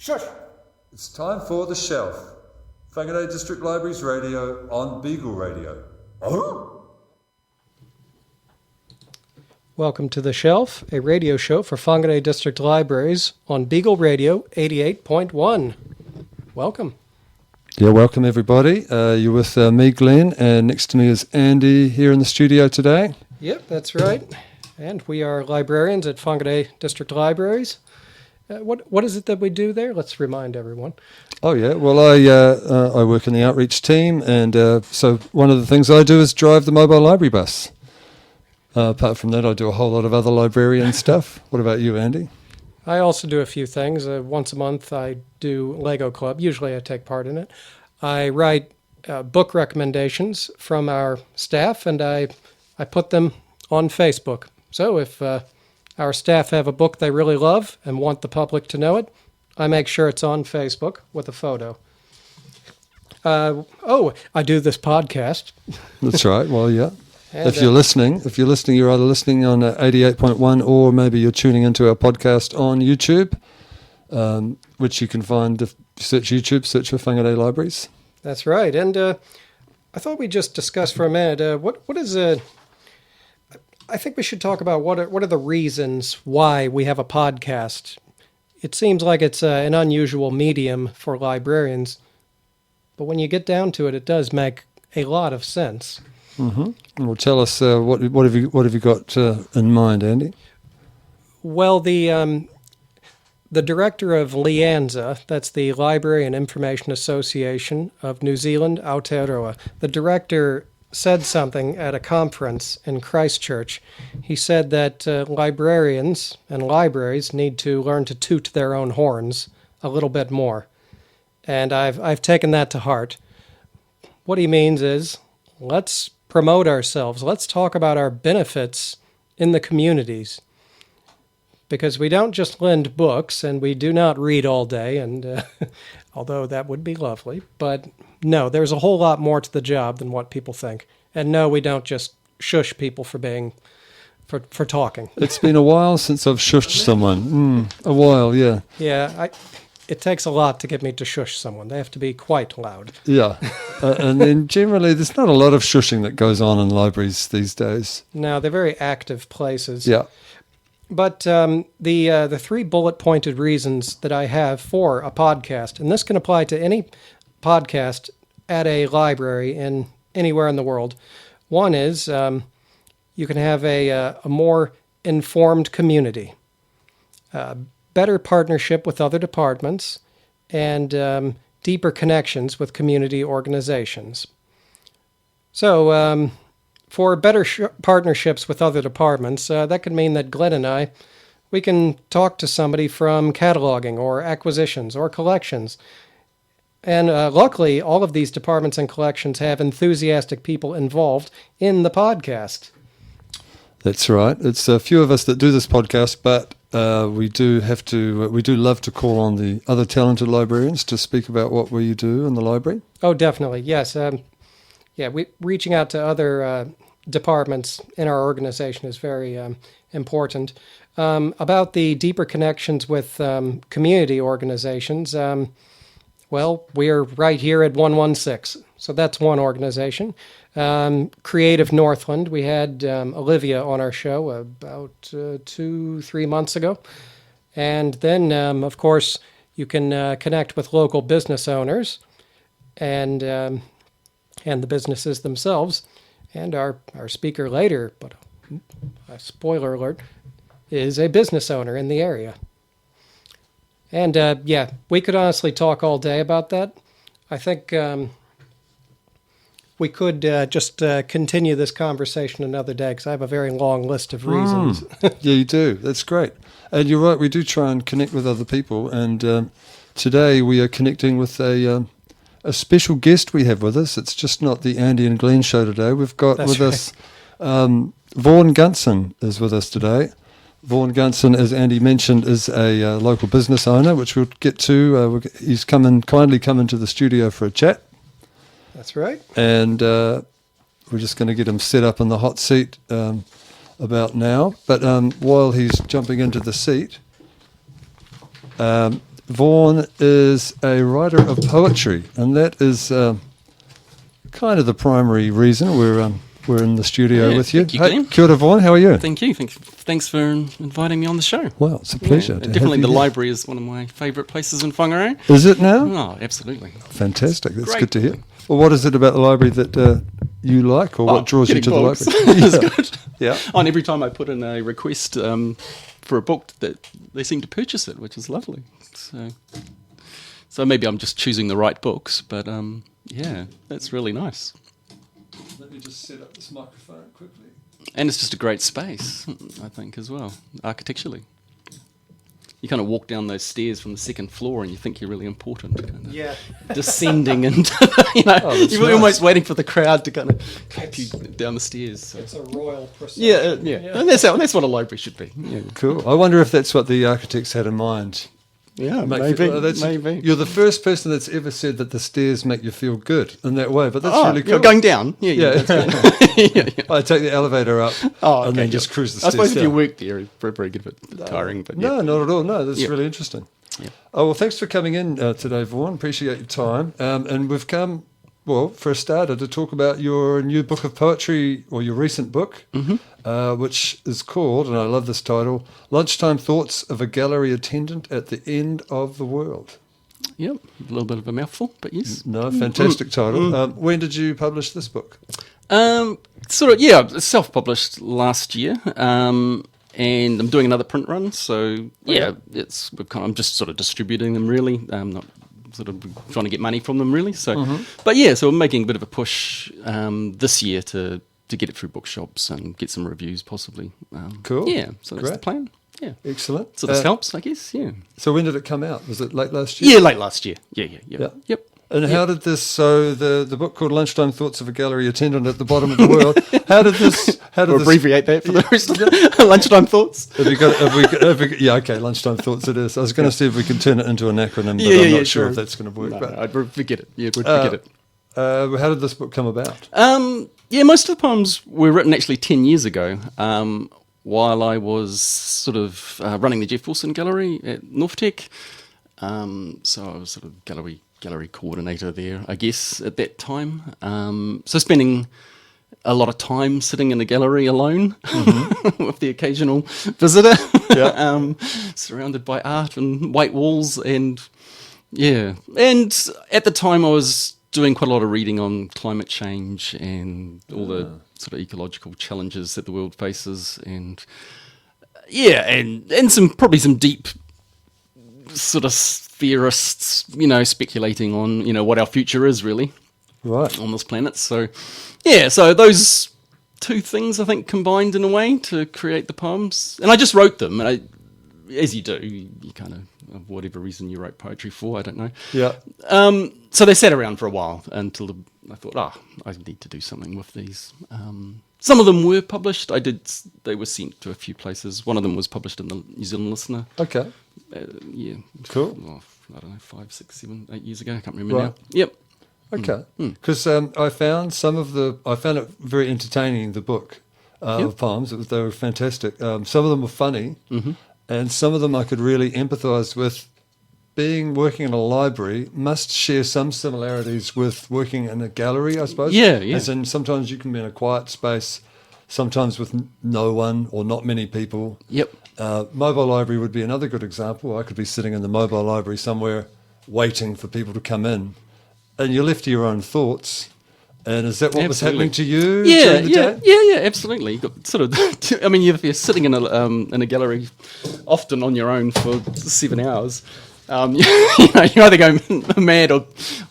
Shush! It's time for The Shelf. Whangarei District Libraries Radio on Beagle Radio. Oh! Welcome to The Shelf, a radio show for Whangarei District Libraries on Beagle Radio 88.1. Welcome. Yeah, welcome everybody. You're with me, Glenn, and next to me is Andy here in the studio today. Yep, that's right. And we are librarians at Whangarei District Libraries. What is it that we do there? Let's remind everyone. Oh yeah, well I work in the outreach team, and so one of the things I do is drive the mobile library bus. Apart from that, I do a whole lot of other librarian stuff. What about you, Andy? I also do a few things. Once a month I do Lego Club. Usually I take part in it. I write book recommendations from our staff, and I put them on Facebook. So if our staff have a book they really love and want the public to know it, I make sure it's on Facebook with a photo. I do this podcast. That's right. Well, yeah. And, if you're listening, you're either listening on 88.1 or maybe you're tuning into our podcast on YouTube, which you can find if you search YouTube, search for Whangarei Libraries. That's right. And I thought we'd just discuss for a minute, what is a... I think we should talk about what are the reasons why we have a podcast. It seems like it's an unusual medium for librarians, but when you get down to it, it does make a lot of sense. Mm-hmm. Well, tell us what have you got in mind, Andy? Well, the director of LIANZA, that's the Library and Information Association of New Zealand, Aotearoa, the director said something at a conference in Christchurch. He said that librarians and libraries need to learn to toot their own horns a little bit more. And I've taken that to heart. What he means is, let's promote ourselves. Let's talk about our benefits in the communities. Because we don't just lend books, and we do not read all day, and although that would be lovely, but no, there's a whole lot more to the job than what people think. And no, we don't just shush people for talking. It's been a while since I've shushed someone. A while, yeah. Yeah, it takes a lot to get me to shush someone. They have to be quite loud. Yeah, and then generally there's not a lot of shushing that goes on in libraries these days. No, they're very active places. Yeah. But the three bullet-pointed reasons that I have for a podcast, and this can apply to any podcast at a library in anywhere in the world. One is you can have a more informed community, better partnership with other departments, and deeper connections with community organizations. So for better partnerships with other departments, that could mean that Glenn and we can talk to somebody from cataloging or acquisitions or collections. And luckily, all of these departments and collections have enthusiastic people involved in the podcast. That's right. It's a few of us that do this podcast, but we do love to call on the other talented librarians to speak about what we do in the library. Oh, definitely. Yes. Reaching out to other departments in our organization is very important. About the deeper connections with community organizations, well, we're right here at 116, so that's one organization. Creative Northland, we had Olivia on our show about 2-3 months ago. And then, of course, you can connect with local business owners and the businesses themselves. And our speaker later, but a spoiler alert, is a business owner in the area. And we could honestly talk all day about that. I think we could just continue this conversation another day because I have a very long list of reasons. Yeah, you do. That's great. And you're right, we do try and connect with other people. And today we are connecting with a special guest we have with us. It's just not the Andy and Glenn show today. We've got us Vaughan Gunson is with us today. Vaughan Gunson, as Andy mentioned, is a local business owner, which we'll get to. He's kindly come into the studio for a chat. That's right. And we're just going to get him set up in the hot seat about now. But while he's jumping into the seat, Vaughan is a writer of poetry, and that is kind of the primary reason we're in the studio with you. Thank you, Hey, Glenn. kia ora, Vaughan. How are you? Thank you. Thanks for inviting me on the show. Well, it's a pleasure. to Definitely have the you here. library is one of my favourite places in Whangarei. Is it now? Oh, absolutely. Fantastic. That's Great. good to hear. Well, what is it about the library that you like, or what draws you to getting the books. library? It's good. Yeah. And every time I put in a request for a book, that they seem to purchase it, which is lovely. So maybe I'm just choosing the right books, but yeah, that's really nice. Let me just set up this microphone quickly. And it's just a great space, I think, as well, architecturally. You kind of walk down those stairs from the second floor and you think you're really important. Kind of Yeah. descending and, you're that's nice. almost waiting for the crowd to kind of clap you down the stairs. So. It's a royal procession. Yeah. And that's what a library should be. Yeah, Cool. I wonder if that's what the architects had in mind. yeah Maybe. maybe. You're the first person that's ever said that the stairs make you feel good in that way, but that's Oh, really cool. going down? Yeah. That's good. I take the elevator up Oh, and then okay, just yeah. cruise the I stairs suppose if you down. work there, it's very good, but tiring. But No, yeah. not at all. No, that's Yeah. really interesting. Yeah. Oh, well, thanks for coming in today, Vaughan. Appreciate your time. And we've come, well, for a starter, to talk about your new book of poetry, or your recent book, which is called, and I love this title, Lunchtime Thoughts of a Gallery Attendant at the End of the World. Yep, a little bit of a mouthful, but yes. No, fantastic title. When did you publish this book? Self-published last year, and I'm doing another print run. So yeah, I'm just sort of distributing them really. I'm not sort of trying to get money from them really. So, but yeah, so we're making a bit of a push this year to get it through bookshops and get some reviews possibly. Cool. Yeah, so that's the Great. plan. Yeah. Excellent. So this helps, I guess. Yeah. So when did it come out? Was it late last year? Yeah, late last year. Yeah. Yep. And how did this? So the book called Lunchtime Thoughts of a Gallery Attendant at the Bottom of the World. How did this? We'll abbreviate that for the rest of the lunchtime thoughts. Yeah, okay. Lunchtime Thoughts. It is. I was going to see if we can turn it into an acronym, but Yeah, I'm yeah, not sure sure. if that's going to work. No, but I'd forget it. Yeah, we'd forget it. how did this book come about? Yeah, most of the poems were written actually 10 years ago, while I was sort of running the Jeff Wilson Gallery at North Tech. So I was sort of gallery coordinator there, I guess, at that time. So spending a lot of time sitting in the gallery alone with the occasional visitor, surrounded by art and white walls, and yeah. And at the time I was doing quite a lot of reading on climate change and all the sort of ecological challenges that the world faces, and and probably some deep sort of theorists, speculating on, what our future is really Right. on this planet. So, so those two things I think combined in a way to create the poems. And I just wrote them, and as you do, you kind of whatever reason you wrote poetry for, I don't know. Yeah. So they sat around for a while until I thought, I need to do something with these. Some of them were published. They were sent to a few places. One of them was published in the New Zealand Listener. Okay. Cool. I don't know, 5, 6, 7, 8 years ago. I can't remember Right. now. Yep. Okay. Because I found it very entertaining, the book of poems. They were fantastic. Some of them were funny, and some of them I could really empathise with. Working in a library must share some similarities with working in a gallery, I suppose. Yeah. As in, sometimes you can be in a quiet space, sometimes with no one or not many people. Yep. Mobile library would be another good example. I could be sitting in the mobile library somewhere waiting for people to come in, and you're left to your own thoughts. And is that what was happening to you during the day? Yeah, absolutely. You've got sort of, if you're sitting in a gallery often on your own for 7 hours, you either go mad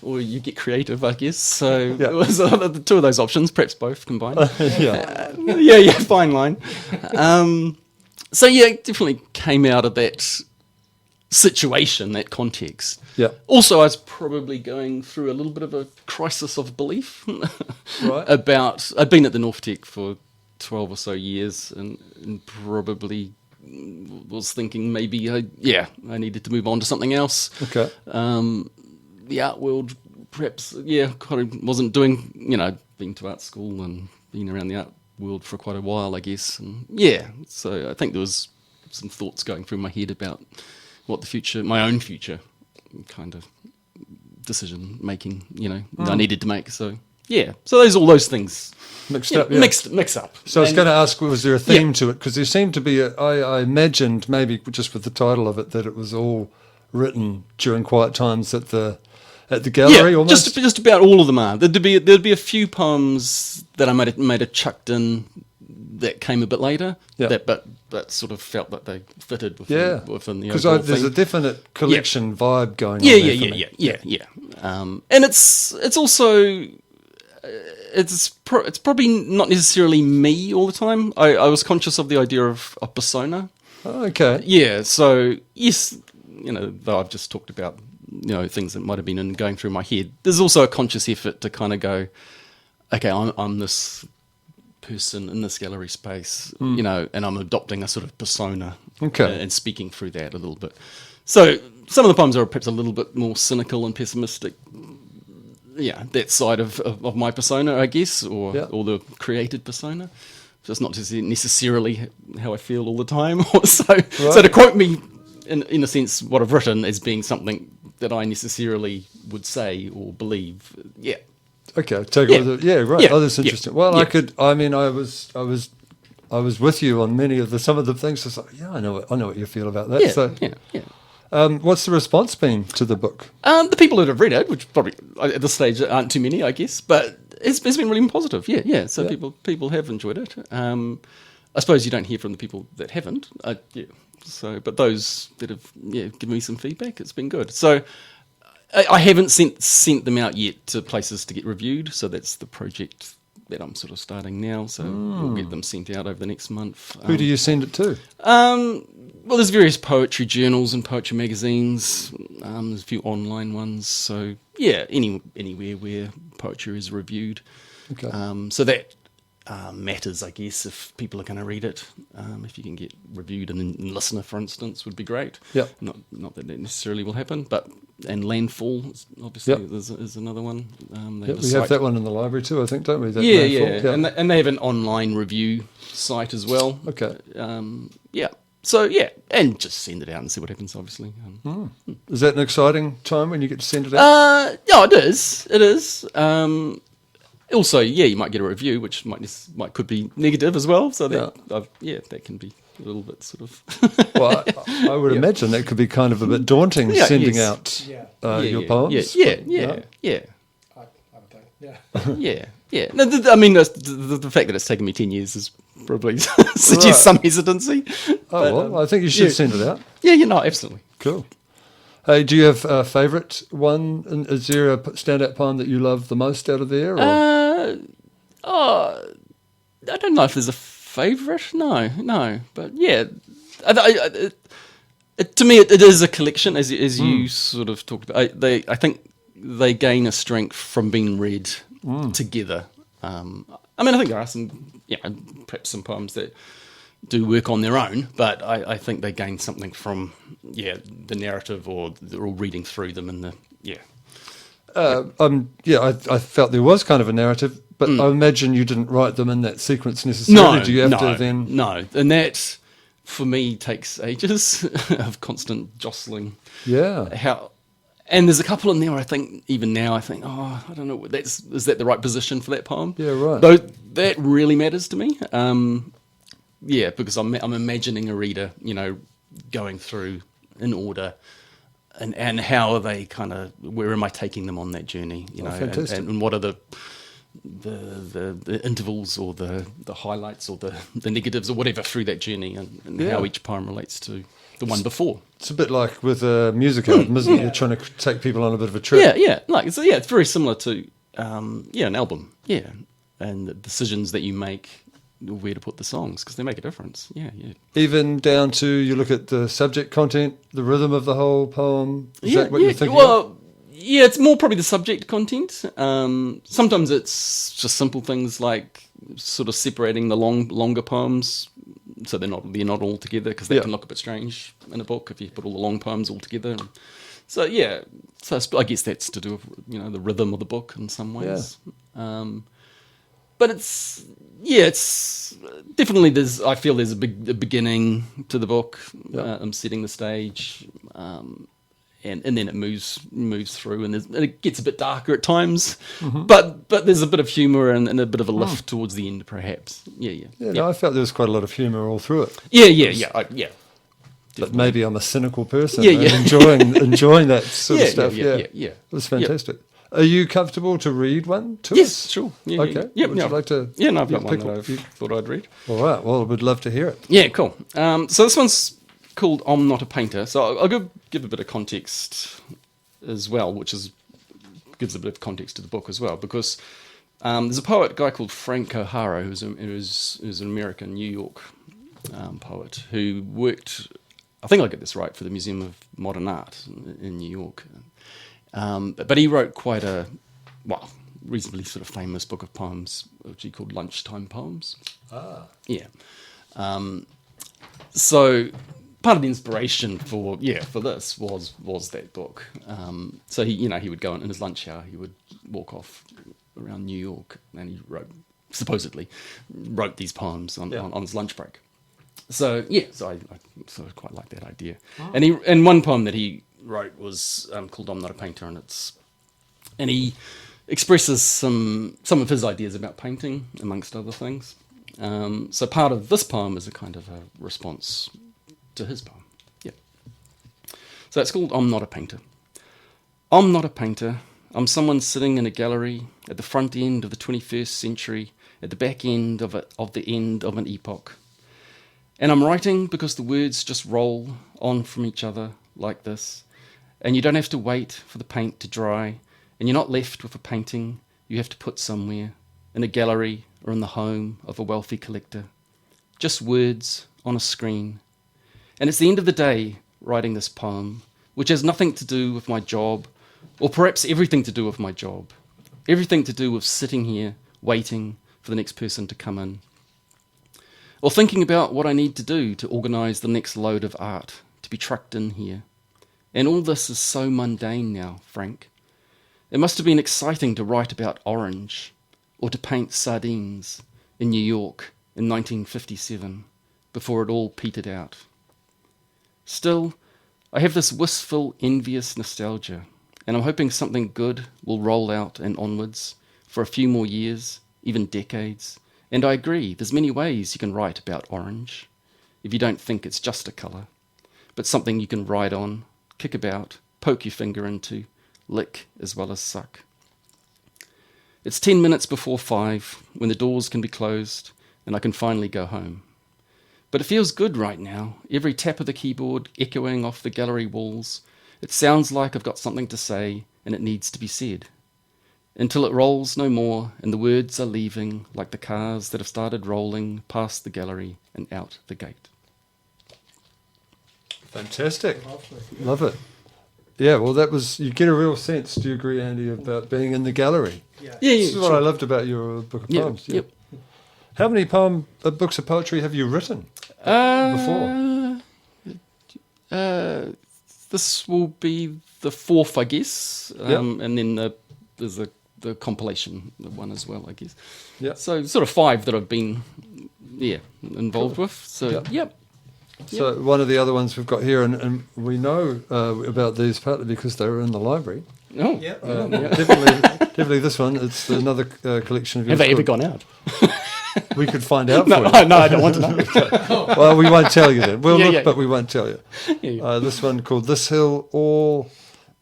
or you get creative, I guess. So it was the two of those options, perhaps both combined. Fine line. It definitely came out of that situation, that context. Yeah. Also, I was probably going through a little bit of a crisis of belief Right. I'd been at the North Tech for 12 or so years and probably was thinking maybe I needed to move on to something else. Okay. The art world perhaps, kind of wasn't doing, been to art school and been around the art world for quite a while, I guess. And so I think there was some thoughts going through my head about what my own future kind of decision making, I needed to make. So so there's all those things Mixed up, yeah. mix up. So I was going to ask, was there a theme to it? Because there seemed to be, I imagined maybe just with the title of it that it was all written during quiet times at the gallery. Almost. Just about all of them are. There'd be a few poems that I might have chucked in that came a bit later. Yeah. But sort of felt that they fitted within the because overall there's theme. a definite collection vibe going on. Yeah. And it's also it's probably not necessarily me all the time. I was conscious of the idea of a persona. Oh, okay. Yeah. So yes, though I've just talked about things that might have been going through my head. There's also a conscious effort to kind of go, okay, I'm this person in this gallery space, and I'm adopting a sort of persona, and speaking through that a little bit. So some of the poems are perhaps a little bit more cynical and pessimistic. Yeah, that side of my persona, I guess, or the created persona. So it's not necessarily how I feel all the time. So to quote me, in a sense, what I've written as being something that I necessarily would say or believe. Yeah. Okay, take it with it. Yeah, right. Oh, that's interesting. Well, I was with you on many of some of the things. I was like, I know what you feel about that. What's the response been to the book? The people that have read it, which probably at this stage aren't too many, I guess, but it's been really positive. Yeah. So people have enjoyed it. I suppose you don't hear from the people that haven't. So, but those that have given me some feedback, it's been good. So. I haven't sent them out yet to places to get reviewed, so that's the project that I'm sort of starting now. So we'll get them sent out over the next month. Who do you send it to? Well, there's various poetry journals and poetry magazines. There's a few online ones. So anywhere where poetry is reviewed. Okay. So that matters, I guess, if people are going to read it. If you can get reviewed in Listener, for instance, would be great. Yeah. Not that necessarily will happen, but. And Landfall, obviously, is another one. We have that one in the library too, I think, don't we? That Landfall. And they have an online review site as well. Okay. So, and just send it out and see what happens, obviously. Is that an exciting time when you get to send it out? It is. It is. Also, you might get a review, which could be negative as well. So that can be a little bit sort of. Well, I would imagine that could be kind of a bit daunting sending out your poems. Yeah. I would think. Yeah. No, I mean, the fact that it's taken me 10 years is probably suggests some hesitancy. I think you should send it out. Yeah, absolutely. Cool. Hey, do you have a favourite one? Is there a standout poem that you love the most out of there? Or? I don't know if there's a favourite. No. But to me, it is a collection, as you sort of talked about. I think they gain a strength from being read together. I think there are some, perhaps some poems that do work on their own, but I think they gain something from the narrative, or they're all reading through them in the I felt there was kind of a narrative, but I imagine you didn't write them in that sequence necessarily. No, do you have to then? No, and that for me takes ages of constant jostling. Yeah. And there's a couple in there where I think, even now, I don't know, is that the right position for that poem? Yeah, right. Though that really matters to me. Because I'm imagining a reader, going through in order, and how are they where am I taking them on that journey? And what are the intervals or the highlights or the negatives or whatever through that journey, and how each poem relates to the one before. It's a bit like with a music album, isn't it? You're trying to take people on a bit of a trip. It's very similar to an album. Yeah, and the decisions that you make, where to put the songs, because they make a difference. Yeah. Even down to, you look at the subject content, the rhythm of the whole poem. Is that what you're thinking of? Yeah, it's more probably the subject content. Sometimes it's just simple things like sort of separating the longer poems, so they're not all together, because that can look a bit strange in a book if you put all the long poems all together. So I guess that's to do with the rhythm of the book in some ways. But it's definitely I feel there's a beginning to the book. I'm setting the stage, and then it moves through, and it gets a bit darker at times, but there's a bit of humour and a bit of a lift towards the end, perhaps. Yeah. No, I felt there was quite a lot of humour all through it. Yeah. But maybe I'm a cynical person. Yeah. And enjoying that sort of stuff. Yeah. It was fantastic. Are you comfortable to read one to Yes, us? sure. Yeah, Okay. Yeah. Would you like to? Yeah, no, I've got one pick that I thought I'd read. All right. Well, we'd love to hear it. Yeah, cool. So this one's called "I'm Not a Painter." So I'll give a bit of context as well, which gives a bit of context to the book as well, because there's a guy called Frank O'Hara, who's an American New York poet who worked, I think I get this right, for the Museum of Modern Art in New York. But he wrote quite a, reasonably sort of famous book of poems, which he called Lunchtime poems. Ah. Yeah. So part of the inspiration for this was that book. So he would go in his lunch hour, he would walk off around New York, and he supposedly wrote these poems on his lunch break. So I sort of quite like that idea. Oh. And one poem that he wrote was called "I'm Not a Painter," and he expresses some of his ideas about painting, amongst other things. So part of this poem is a kind of a response to his poem. Yeah. So it's called "I'm Not a Painter." I'm not a painter. I'm someone sitting in a gallery at the front end of the 21st century, at the back end of the end of an epoch. And I'm writing because the words just roll on from each other like this, and you don't have to wait for the paint to dry, and you're not left with a painting you have to put somewhere, in a gallery or in the home of a wealthy collector. Just words on a screen. And it's the end of the day writing this poem, which has nothing to do with my job, or perhaps everything to do with my job. Everything to do with sitting here, waiting for the next person to come in. Or thinking about what I need to do to organise the next load of art to be trucked in here. And all this is so mundane now, Frank. It must have been exciting to write about orange, or to paint sardines in New York in 1957, before it all petered out. Still, I have this wistful, envious nostalgia, and I'm hoping something good will roll out and onwards for a few more years, even decades. And I agree, there's many ways you can write about orange, if you don't think it's just a colour, but something you can ride on, kick about, poke your finger into, lick as well as suck. It's 10 minutes before 5, when the doors can be closed, and I can finally go home. But it feels good right now, every tap of the keyboard echoing off the gallery walls. It sounds like I've got something to say, and it needs to be said. Until it rolls no more, and the words are leaving like the cars that have started rolling past the gallery and out the gate. Fantastic. Love it. Yeah, well, you get a real sense, do you agree, Andy, about being in the gallery? Yeah, this is what I loved about your book of poems. Yeah. Yep. How many books of poetry have you written before? This will be the 4th, I guess, and then there's the compilation one as well, I guess. Yeah. So sort of 5 that I've been, involved with. So yep. So one of the other ones we've got here, and we know about these partly because they were in the library. Oh, Definitely this one. It's another collection of yours. Have they ever gone out? We could find out No, for you. no, I don't want to know. Well, we won't tell you then. We'll look, but we won't tell you. Yeah. This one called "This Hill," all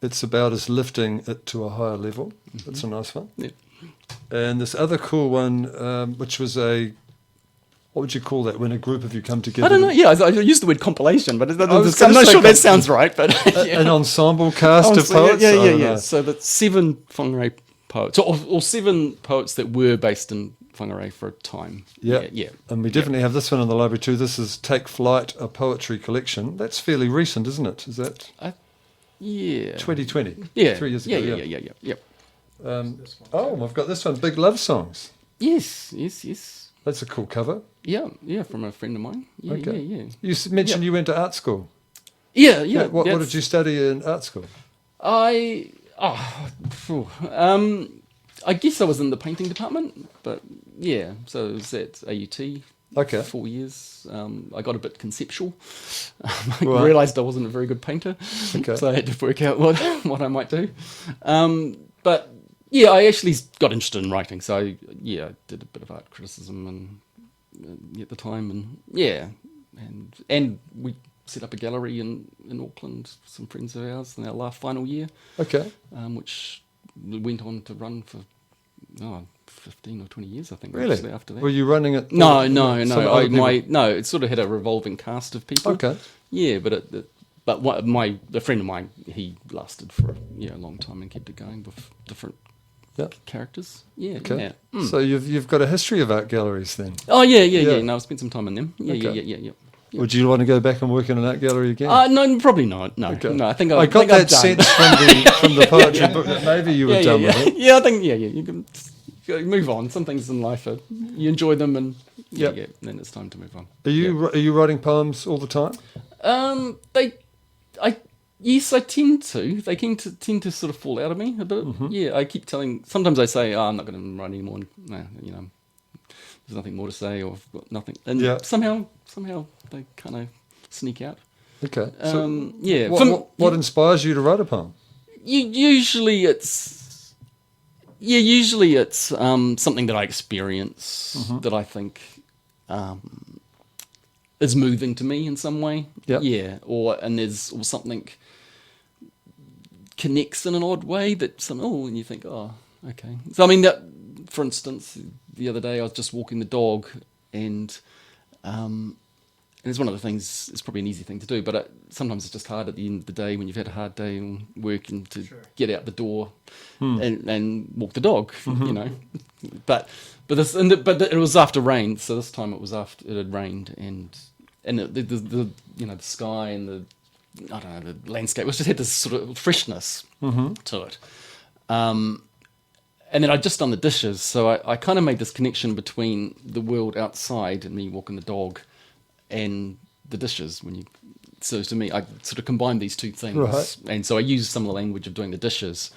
it's about is lifting it to a higher level. That's a nice one. Yeah. And this other cool one, which was what would you call that when a group of you come together? I don't know. Yeah, I used the word compilation, but I'm gonna not say sure that sounds right. But an ensemble cast of poets. Yeah. So that's 7 Whangarei poets, or 7 poets that were based in Whangarei for a time. Yeah. And we definitely have this one in the library too. This is "Take Flight," a poetry collection. That's fairly recent, isn't it? Is that? 2020. Yeah. 3 years ago. Yeah. I've got this one, "Big Love Songs." Yes. That's a cool cover. Yeah, from a friend of mine. Yeah. You mentioned you went to art school. Yeah. What did you study in art school? I guess I was in the painting department, but yeah, so it was at AUT, Okay. 4 years. I got a bit conceptual. I Right. realised I wasn't a very good painter, Okay. so I had to work out what I might do. But yeah, I actually got interested in writing, so I did a bit of art criticism and at the time, and we set up a gallery in Auckland, some friends of ours, in our last final year, Okay. which went on to run for 15 or 20 years, I think. Really? Actually, after that. Were you running it? No. Some other people? It sort of had a revolving cast of people. Okay. Yeah, but a friend of mine, he lasted for a long time and kept it going with different Yeah. characters. Yeah. Okay. Yeah. Mm. So you've got a history of art galleries then. Oh yeah. Yeah. No, I've spent some time in them. Yeah, Okay. yeah. Yeah. Would you want to go back and work in an art gallery again? No, probably not. No, Okay. no. I think I got think that I've done. sense from the poetry book that maybe you were done with it. Yeah, I think you can move on. Some things in life you enjoy them, and then it's time to move on. Are you writing poems all the time? Yes, I tend to. They tend to sort of fall out of me a bit. Mm-hmm. Yeah, I keep telling. Sometimes I say, "I'm not going to write anymore." No, there's nothing more to say, or I've got nothing. And somehow they kind of sneak out. Okay. So What inspires you to write a poem? usually it's something that I experience that I think is moving to me in some way. Yep. Yeah, or something connects in an odd way and you think, oh, okay. So I mean, that, for instance, the other day I was just walking the dog, and it's one of the things. It's probably an easy thing to do, but sometimes it's just hard at the end of the day when you've had a hard day and working to get out the door and walk the dog. But it was after rain, so this time it was after it had rained, and the sky and the landscape just had this sort of freshness to it. And then I'd just done the dishes, so I kind of made this connection between the world outside and me walking the dog and the dishes. So to me, I sort of combined these two things. Right. And so I used some of the language of doing the dishes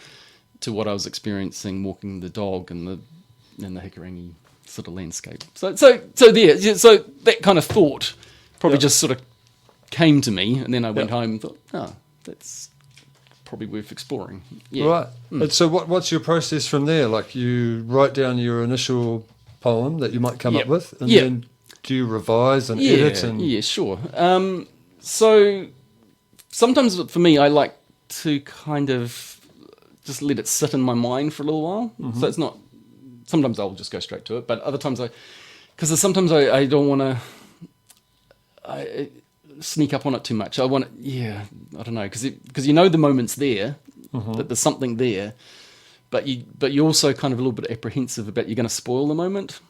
to what I was experiencing walking the dog and the Hikarangi sort of landscape. So that kind of thought probably just sort of came to me, and then I went home and thought, that's probably worth exploring. Yeah. Right. And so what's your process from there? Like, you write down your initial poem that you might come up with, and then do you revise and edit? Yeah, sure. So sometimes for me, I like to kind of just let it sit in my mind for a little while. So it's not. Sometimes I'll just go straight to it, but other times sometimes I don't want to sneak up on it too much. I want I don't know, because the moment's there, that there's something there, but you're also kind of a little bit apprehensive about you're going to spoil the moment,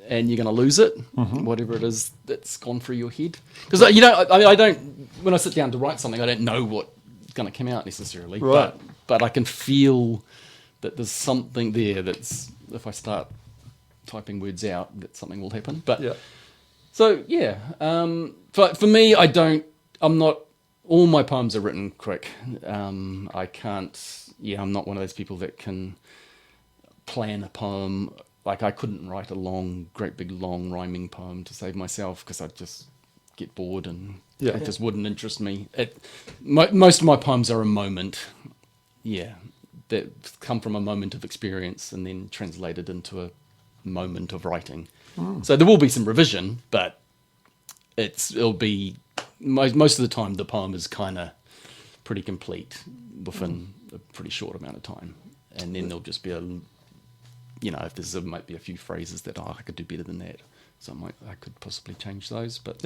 and you're going to lose it, whatever it is that's gone through your head. Because I don't. When I sit down to write something, I don't know what's going to come out necessarily, right. but I can feel that there's something there that's, if I start typing words out, that something will happen. But so for me, I'm not. All my poems are written quick. I can't. Yeah, I'm not one of those people that can plan a poem. Like, I couldn't write a great big long rhyming poem to save myself, because I'd just get bored and it just wouldn't interest me. Most of my poems are a moment. Yeah, that come from a moment of experience and then translated into a moment of writing. So there will be some revision, but it'll be most of the time the poem is kind of pretty complete within a pretty short amount of time, and then there'll just be if might be a few phrases that I could do better than that, so I could possibly change those, but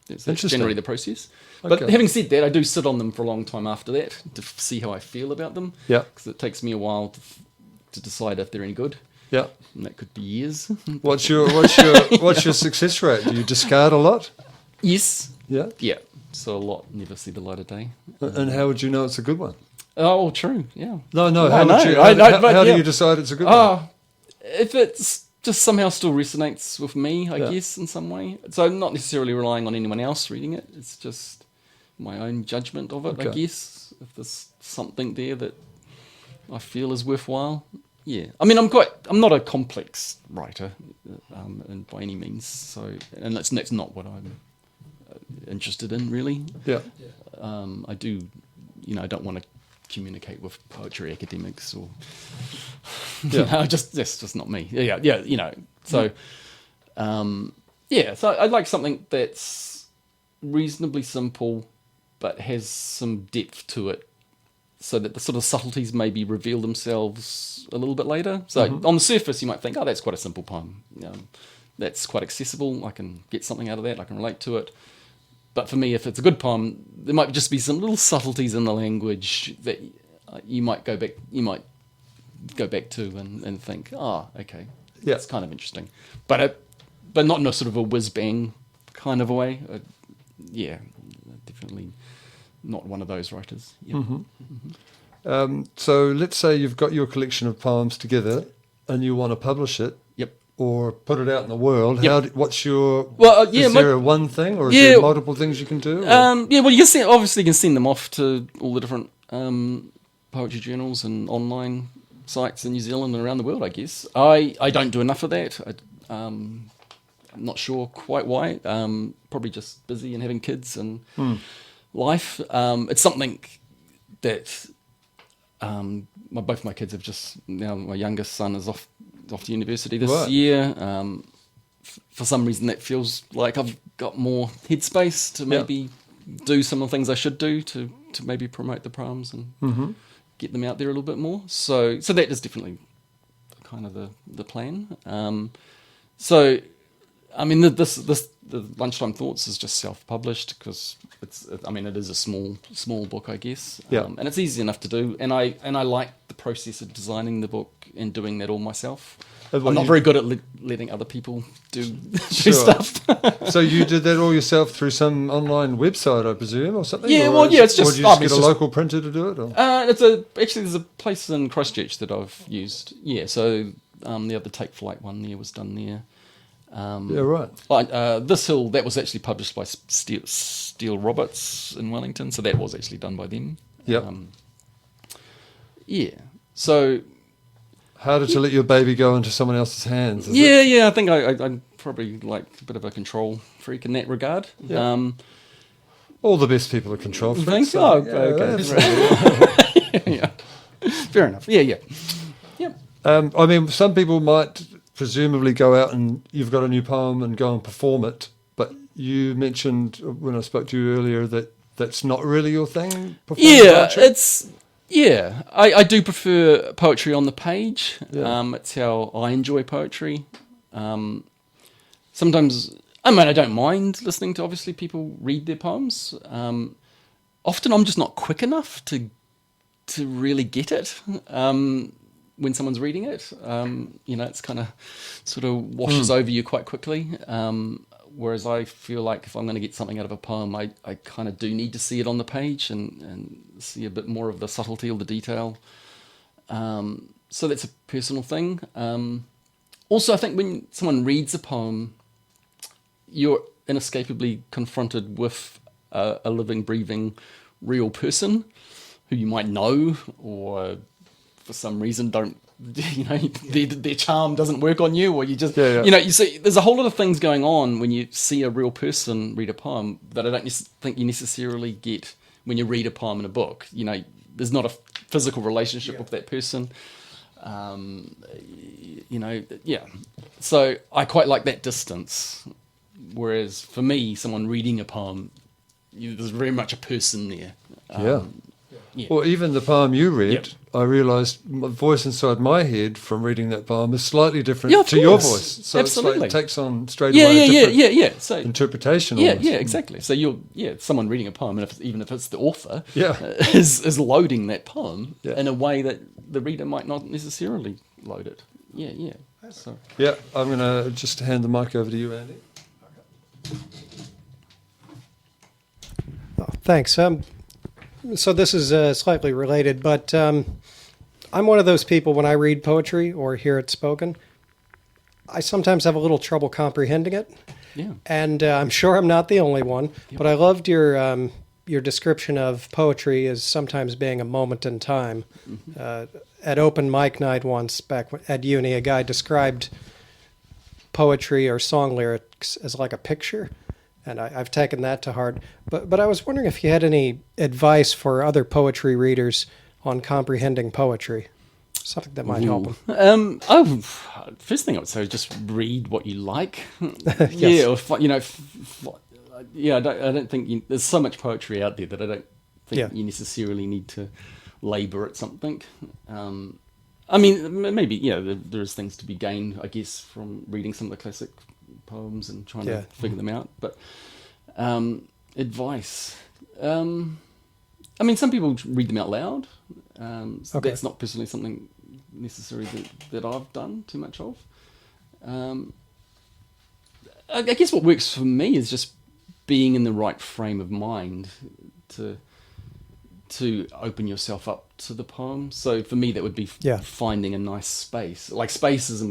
that's generally the process. But having said that, I do sit on them for a long time after that to see how I feel about them, because it takes me a while to decide if they're any good. Yeah, and that could be years. What's your success rate? Do you discard a lot? Yes. Yeah. Yeah. So a lot never see the light of day. And how would you know it's a good one? Oh, true. Yeah. No. How do you decide it's a good one? If it's just somehow still resonates with me, I guess, in some way. So I'm not necessarily relying on anyone else reading it. It's just my own judgment of it, I guess. If there's something there that I feel is worthwhile. Yeah. I mean, I'm not a complex writer, and by any means. So, and that's not what I'm interested in, really. Yeah. I do, I don't want to communicate with poetry academics or, that's just not me. Yeah. So, so I'd like something that's reasonably simple, but has some depth to it, so that the sort of subtleties maybe reveal themselves a little bit later. So on the surface, you might think, oh, that's quite a simple poem. That's quite accessible. I can get something out of that. I can relate to it. But for me, if it's a good poem, there might just be some little subtleties in the language that you might go back to and think, okay, that's kind of interesting. But not in a sort of a whiz-bang kind of a way. Definitely not one of those writers. Yeah. So let's say you've got your collection of poems together and you want to publish it. Yep. Or put it out in the world. Yep. What's your? Is there one thing, or is there multiple things you can do? Well, you can send them off to all the different poetry journals and online sites in New Zealand and around the world. I guess I don't do enough of that. I'm not sure quite why. Probably just busy and having kids and life. It's something that both my kids have just now. My youngest son is off to university this year. For some reason, that feels like I've got more headspace to maybe do some of the things I should do to maybe promote the poems and get them out there a little bit more. So that is definitely kind of the plan. So, I mean, the Lunchtime Thoughts is just self-published because it is a small book, I guess. And it's easy enough to do. And I like the process of designing the book and doing that all myself. I'm not very good at letting other people do stuff. So you did that all yourself through some online website, I presume, or something? It's just... Or did you just get a local printer to do it? Or? There's a place in Christchurch that I've used. Yeah, so the other Take Flight one there was done there. Right. This Hill, that was actually published by Steele Roberts in Wellington, so that was actually done by them. So... Harder to let your baby go into someone else's hands, I think I'm probably like a bit of a control freak in that regard. Yeah. All the best people are control freaks. Okay. Fair enough. Yeah. I mean, some people might presumably go out and you've got a new poem and go and perform it, but you mentioned when I spoke to you earlier that that's not really your thing? I do prefer poetry on the page. It's how I enjoy poetry. Sometimes, I don't mind listening to, obviously, people read their poems. Often I'm just not quick enough to really get it when someone's reading it. It's kind of sort of washes over you quite quickly. Whereas I feel like if I'm going to get something out of a poem, I kind of do need to see it on the page and see a bit more of the subtlety or the detail. So that's a personal thing. Also, I think when someone reads a poem, you're inescapably confronted with a living, breathing, real person who you might know or for some reason don't, their charm doesn't work on you, or you just, you see, there's a whole lot of things going on when you see a real person read a poem that I don't think you necessarily get when you read a poem in a book. There's not a physical relationship with that person. So I quite like that distance. Whereas for me, someone reading a poem, there's very much a person there. Or even the poem you read, I realised the voice inside my head from reading that poem is slightly different to your voice. So absolutely. It takes on straight away a different So, interpretation. Exactly. So someone reading a poem, and even if it's the author, is loading that poem in a way that the reader might not necessarily load it. So. I'm going to just hand the mic over to you, Andy. Oh, thanks. So this is slightly related, but I'm one of those people when I read poetry or hear it spoken, I sometimes have a little trouble comprehending it. Yeah. And I'm sure I'm not the only one, but I loved your description of poetry as sometimes being a moment in time. at open mic night once back at uni, a guy described poetry or song lyrics as like a picture, and I've taken that to heart. But I was wondering if you had any advice for other poetry readers on comprehending poetry, something that might help them. First thing I would say is just read what you like. Yes. Yeah, or I don't think there's so much poetry out there that I don't think you necessarily need to labour at something. I mean, maybe there's things to be gained, I guess, from reading some of the classic poems and trying to figure them out. But advice. I mean, some people read them out loud. So that's not personally something necessary that I've done too much of. I guess what works for me is just being in the right frame of mind to open yourself up to the poem. So for me, that would be finding a nice space. Like spaces,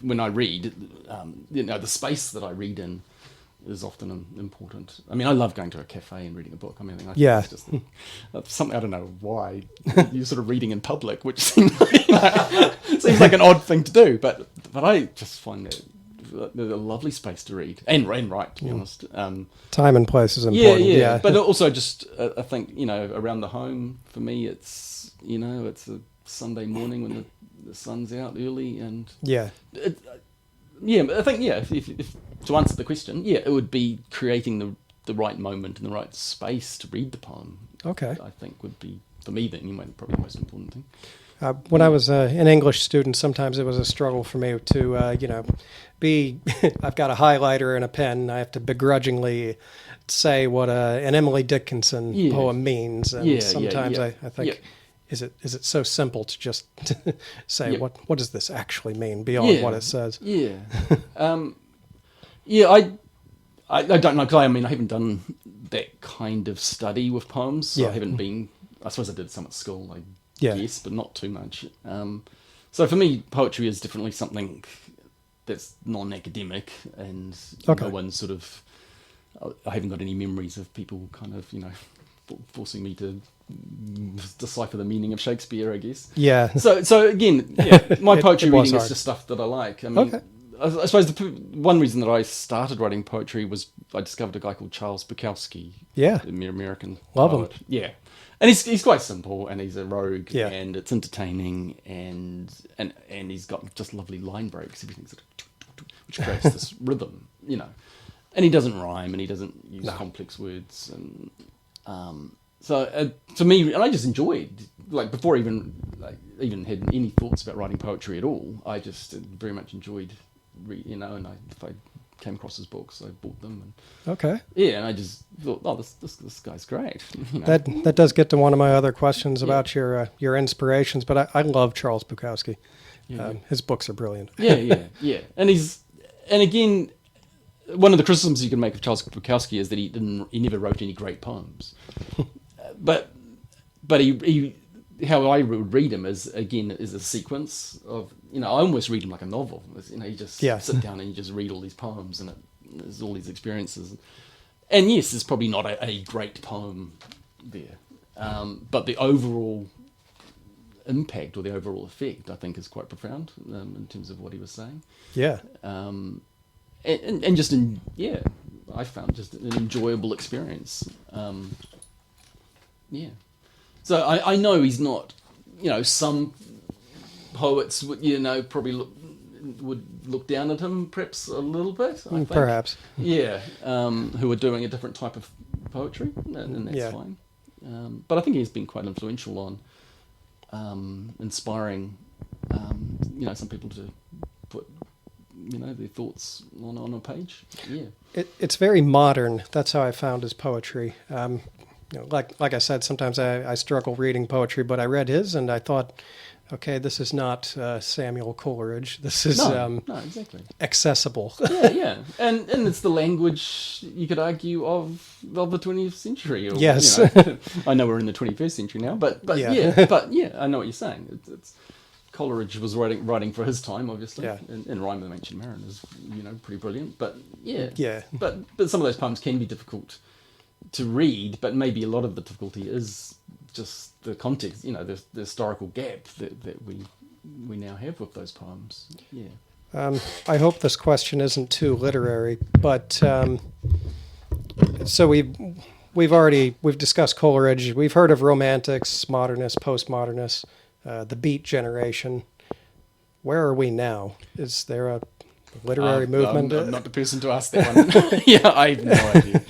when I read, the space that I read in is often important. I mean, I love going to a cafe and reading a book. I mean, I think it's just something, I don't know why you're sort of reading in public, which seems like an odd thing to do, but I just find it a lovely space to read and write, to be honest. Time and place is important. Yeah. But also just, I think, around the home, for me, it's a Sunday morning when the sun's out early and... I think, if to answer the question, it would be creating the right moment and the right space to read the poem. Okay. I think would be, for me, probably the most important thing. When I was an English student, sometimes it was a struggle for me to, I've got a highlighter and a pen, and I have to begrudgingly say what an Emily Dickinson poem means. And sometimes I think, is it so simple to just say, what does this actually mean beyond what it says? I don't know, because I haven't done that kind of study with poems. So I haven't been, I suppose I did some at school, yes, but not too much. So for me, poetry is definitely something that's non-academic, and no one's sort of... I haven't got any memories of people kind of, forcing me to decipher the meaning of Shakespeare, I guess. Yeah. So again, my poetry reading is just stuff that I like. I mean, I suppose one reason that I started writing poetry was I discovered a guy called Charles Bukowski. Yeah. The American Love poet. Him. Yeah. And he's quite simple, and he's a rogue, and it's entertaining, and he's got just lovely line breaks, everything sort of, which creates this rhythm, And he doesn't rhyme, and he doesn't use complex words, and so to me, and I just enjoyed, before I even had any thoughts about writing poetry at all, I just very much enjoyed, and if I came across his books, I bought them. And, and I just thought, this guy's great. That does get to one of my other questions about your inspirations, but I love Charles Bukowski. His books are brilliant. And again, one of the criticisms you can make of Charles Bukowski is that he never wrote any great poems. but he how I would read him is a sequence of, I almost read him like a novel. You just sit down and you just read all these poems, and there's all these experiences. And yes, there's probably not a great poem there. But the overall impact or the overall effect, I think, is quite profound in terms of what he was saying. Yeah. And just I found just an enjoyable experience. So I know he's not, some poets would, probably would look down at him perhaps a little bit, I think. Perhaps. Who are doing a different type of poetry, and that's fine. But I think he's been quite influential on inspiring, some people to put, their thoughts on a page. It's very modern. That's how I found his poetry. Like I said, sometimes I struggle reading poetry, but I read his and I thought, okay, this is not Samuel Coleridge. This is exactly accessible. And it's the language, you could argue, of the 20th century. Or, yes, I know we're in the 21st century now, but I know what you're saying. It's Coleridge was writing for his time, obviously, and Rhyme of the Ancient Mariner is pretty brilliant. But but some of those poems can be difficult to read, but maybe a lot of the difficulty is just the context, the historical gap that we now have with those poems. Yeah. I hope this question isn't too literary, but so we've discussed Coleridge. We've heard of Romantics, Modernists, Postmodernists, the Beat generation. Where are we now? Is there a literary movement? I'm not the person to ask that one. Yeah, I have no idea.